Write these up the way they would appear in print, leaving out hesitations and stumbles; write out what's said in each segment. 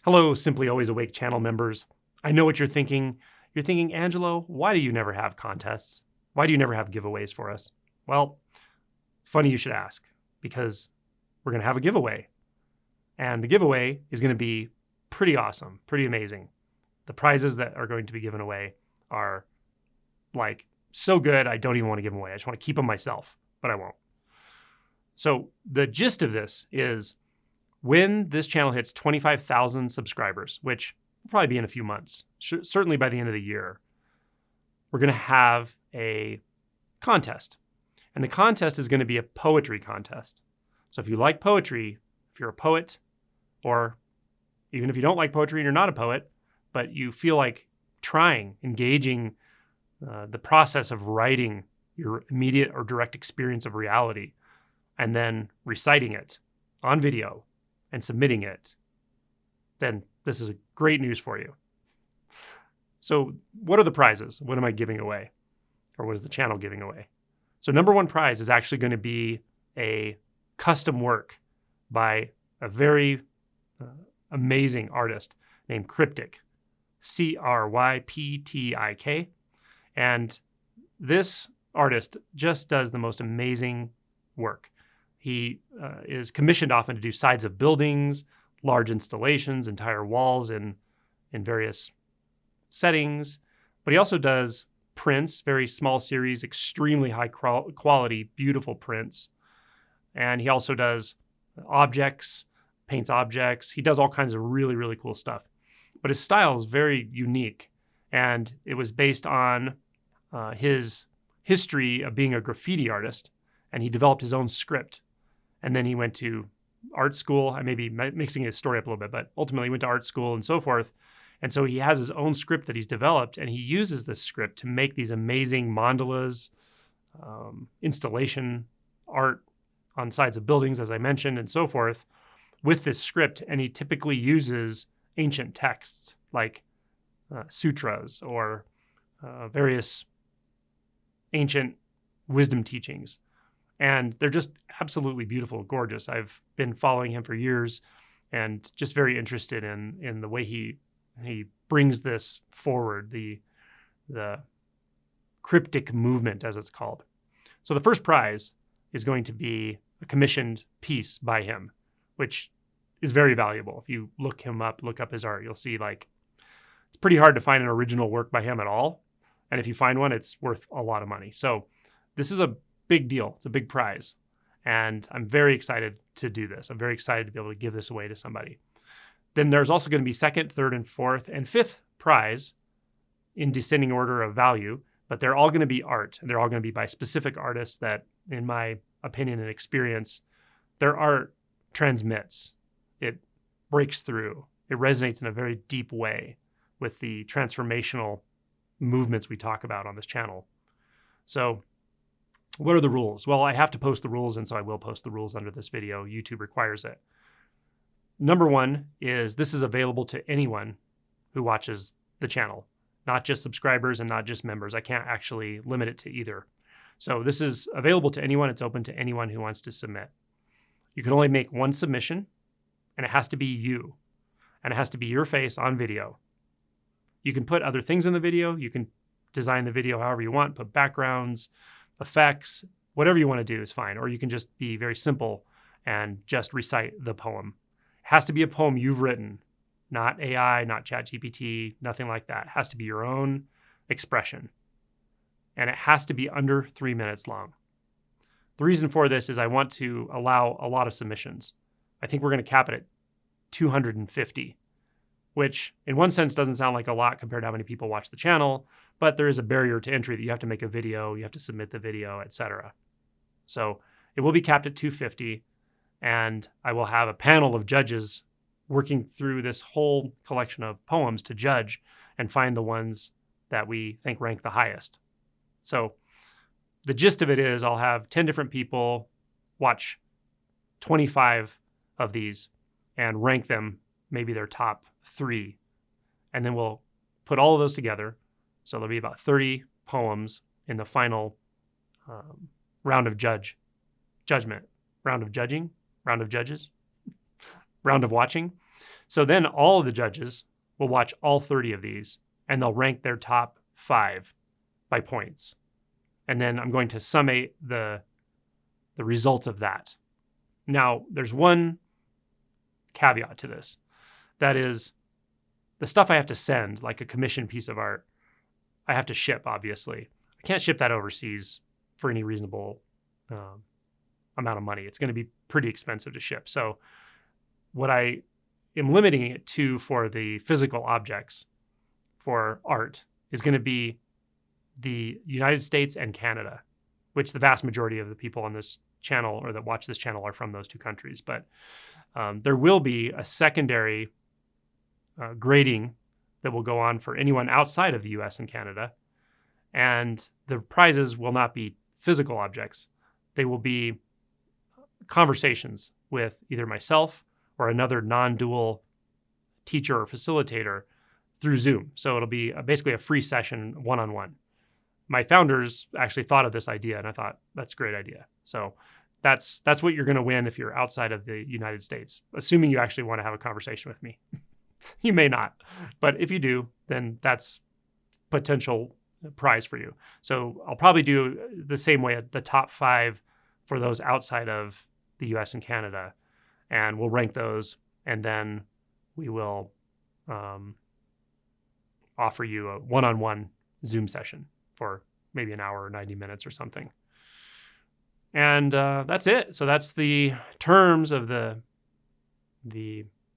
Hello, Simply Always Awake channel members. I know what you're thinking. You're thinking, Angelo, why do you never have contests? Why do you never have giveaways for us? Well, it's funny you should ask, because we're going to have a giveaway. And the giveaway is going to be pretty awesome, pretty amazing. The prizes that are going to be given away are like so good, I don't even want to give them away. I just want to keep them myself, but I won't. So the gist of this is when this channel hits 25,000 subscribers, which will probably be in a few months, certainly by the end of the year, we're going to have a contest. And the contest is going to be a poetry contest. So if you like poetry, if you're a poet, or even if you don't like poetry and you're not a poet, but you feel like trying, engaging the process of writing your immediate or direct experience of reality, and then reciting it on video and submitting it, then this is great news for you. So what are the prizes? What am I giving away? Or what is the channel giving away? So number one prize is actually going to be a custom work by a very amazing artist named Cryptic, Cryptik. And this artist just does the most amazing work. He is commissioned often to do sides of buildings, large installations, entire walls in various settings. But he also does prints, very small series, extremely high quality, beautiful prints. And he also does objects, paints objects. He does all kinds of really, really cool stuff. But his style is very unique. And it was based on his history of being a graffiti artist. And he developed his own script. And then he went to art school. I may be mixing his story up a little bit, but ultimately he went to art school and so forth. And so he has his own script that he's developed, and he uses this script to make these amazing mandalas, installation art on sides of buildings, as I mentioned, and so forth, with this script. And he typically uses ancient texts like sutras or various ancient wisdom teachings. And they're just absolutely beautiful, gorgeous. I've been following him for years and just very interested in the way he brings this forward, the cryptic movement, as it's called. So the first prize is going to be a commissioned piece by him, which is very valuable. If you look up his art, you'll see like it's pretty hard to find an original work by him at all. And if you find one, it's worth a lot of money. So this is a big deal. It's a big prize. And I'm very excited to do this. I'm very excited to be able to give this away to somebody. Then there's also going to be second, third, and fourth, and fifth prize in descending order of value, but they're all going to be art. And they're all going to be by specific artists that, in my opinion and experience, their art transmits. It breaks through. It resonates in a very deep way with the transformational movements we talk about on this channel. So what are the rules? Well, I have to post the rules, and so I will post the rules under this video. YouTube requires it. Number one is this is available to anyone who watches the channel, not just subscribers and not just members. I can't actually limit it to either. So this is available to anyone. It's open to anyone who wants to submit. You can only make one submission, and it has to be you, and it has to be your face on video. You can put other things in the video. You can design the video however you want, put backgrounds, effects, whatever you want to do is fine. Or you can just be very simple and just recite the poem. It has to be a poem you've written, not AI, not ChatGPT, nothing like that. It has to be your own expression. And it has to be under 3 minutes long. The reason for this is I want to allow a lot of submissions. I think we're going to cap it at 250, which in one sense doesn't sound like a lot compared to how many people watch the channel, but there is a barrier to entry that you have to make a video, you have to submit the video, etc. So it will be capped at 250, and I will have a panel of judges working through this whole collection of poems to judge and find the ones that we think rank the highest. So the gist of it is I'll have 10 different people watch 25 of these and rank them, maybe their top 3. And then we'll put all of those together. So there'll be about 30 poems in the final round of judgment, round of judging, round of judges, round of watching. So then all of the judges will watch all 30 of these, and they'll rank their top 5 by points. And then I'm going to summate the results of that. Now, there's one caveat to this. That is, the stuff I have to send, like a commissioned piece of art, I have to ship, obviously. I can't ship that overseas for any reasonable amount of money. It's going to be pretty expensive to ship. So what I am limiting it to for the physical objects for art is going to be the United States and Canada, which the vast majority of the people on this channel or that watch this channel are from those 2 countries. But there will be a secondary grading that will go on for anyone outside of the US and Canada. And the prizes will not be physical objects. They will be conversations with either myself or another non-dual teacher or facilitator through Zoom. So it'll be basically a free session one-on-one. My founders actually thought of this idea, and I thought, that's a great idea. So that's what you're going to win if you're outside of the United States, assuming you actually want to have a conversation with me. You may not, but if you do, then that's potential prize for you. So I'll probably do the same way at the top 5 for those outside of the US and Canada, and we'll rank those, and then we will offer you a one-on-one Zoom session for maybe an hour or 90 minutes or something. And that's it. So that's the terms of the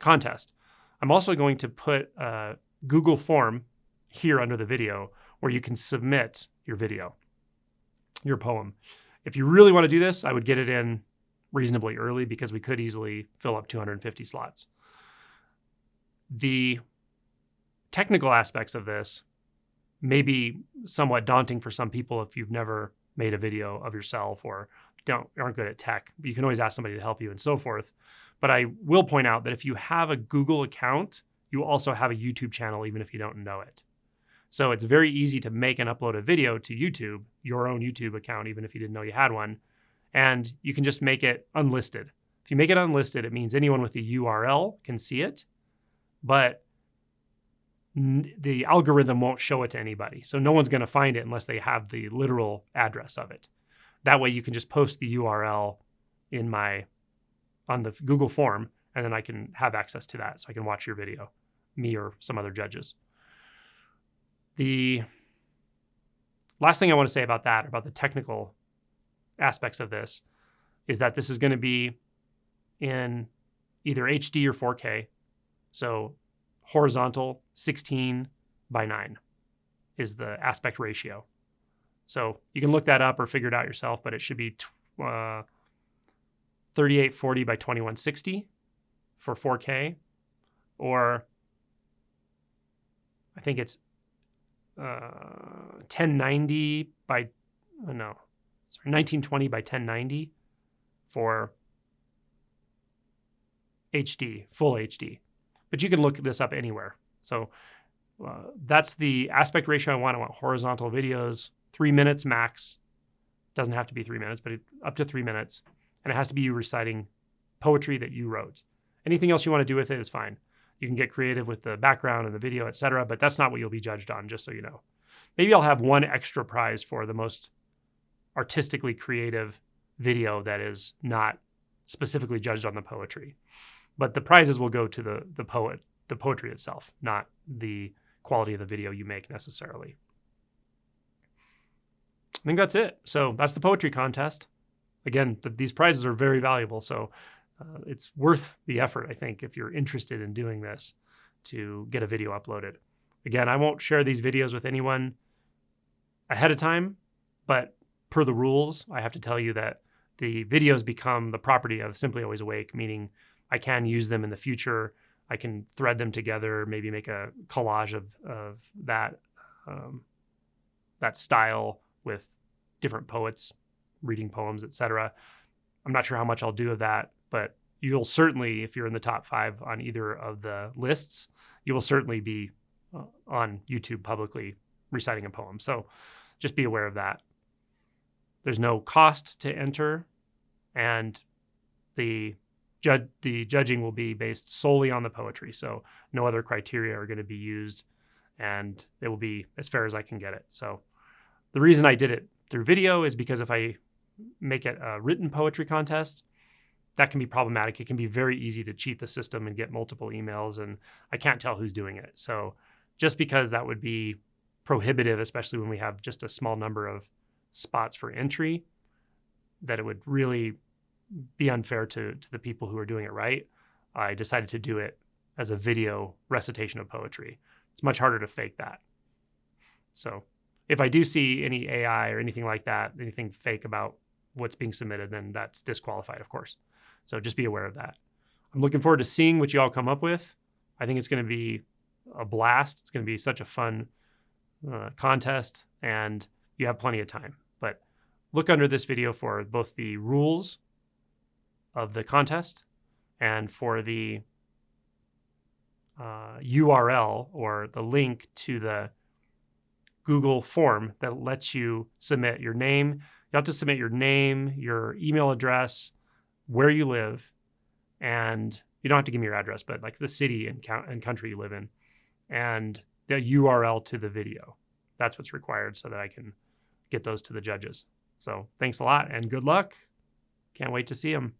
contest. I'm also going to put a Google form here under the video where you can submit your video, your poem. If you really want to do this, I would get it in reasonably early because we could easily fill up 250 slots. The technical aspects of this may be somewhat daunting for some people if you've never made a video of yourself or aren't good at tech. You can always ask somebody to help you and so forth. But I will point out that if you have a Google account, you also have a YouTube channel, even if you don't know it. So it's very easy to make and upload a video to YouTube, your own YouTube account, even if you didn't know you had one. And you can just make it unlisted. If you make it unlisted, it means anyone with a URL can see it, but the algorithm won't show it to anybody. So no one's going to find it unless they have the literal address of it. That way you can just post the URL on the Google form, and then I can have access to that so I can watch your video, me or some other judges. The last thing I want to say about that, about the technical aspects of this, is that this is going to be in either HD or 4K. So horizontal 16:9 is the aspect ratio. So you can look that up or figure it out yourself, but it should be 3840 by 2160 for 4K, or I think it's 1920 by 1090 for HD, full HD. But you can look this up anywhere. So that's the aspect ratio I want. I want horizontal videos, 3 minutes max. Doesn't have to be 3 minutes, but up to 3 minutes. And it has to be you reciting poetry that you wrote. Anything else you want to do with it is fine. You can get creative with the background and the video, etc., but that's not what you'll be judged on, just so you know. Maybe I'll have one extra prize for the most artistically creative video that is not specifically judged on the poetry. But the prizes will go to the poetry itself, not the quality of the video you make necessarily. I think that's it. So that's the poetry contest. Again, these prizes are very valuable, so it's worth the effort, I think, if you're interested in doing this, to get a video uploaded. Again, I won't share these videos with anyone ahead of time, but per the rules, I have to tell you that the videos become the property of Simply Always Awake, meaning I can use them in the future. I can thread them together, maybe make a collage of that style with different poets reading poems, etc. I'm not sure how much I'll do of that, but you'll certainly, if you're in the top 5 on either of the lists, you will certainly be on YouTube publicly reciting a poem. So just be aware of that. There's no cost to enter, and the the judging will be based solely on the poetry. So no other criteria are going to be used, and it will be as fair as I can get it. So the reason I did it through video is because if I make it a written poetry contest, that can be problematic. It can be very easy to cheat the system and get multiple emails, and I can't tell who's doing it. So just because that would be prohibitive, especially when we have just a small number of spots for entry, that it would really be unfair to the people who are doing it right, I decided to do it as a video recitation of poetry. It's much harder to fake that. So if I do see any AI or anything like that, anything fake about what's being submitted, then that's disqualified, of course. So just be aware of that. I'm looking forward to seeing what you all come up with. I think it's going to be a blast. It's going to be such a fun contest, and you have plenty of time. But look under this video for both the rules of the contest and for the URL or the link to the Google form that lets you submit your name. You have to submit your name, your email address, where you live, and you don't have to give me your address, but like the city and country you live in, and the URL to the video. That's what's required so that I can get those to the judges. So thanks a lot and good luck. Can't wait to see them.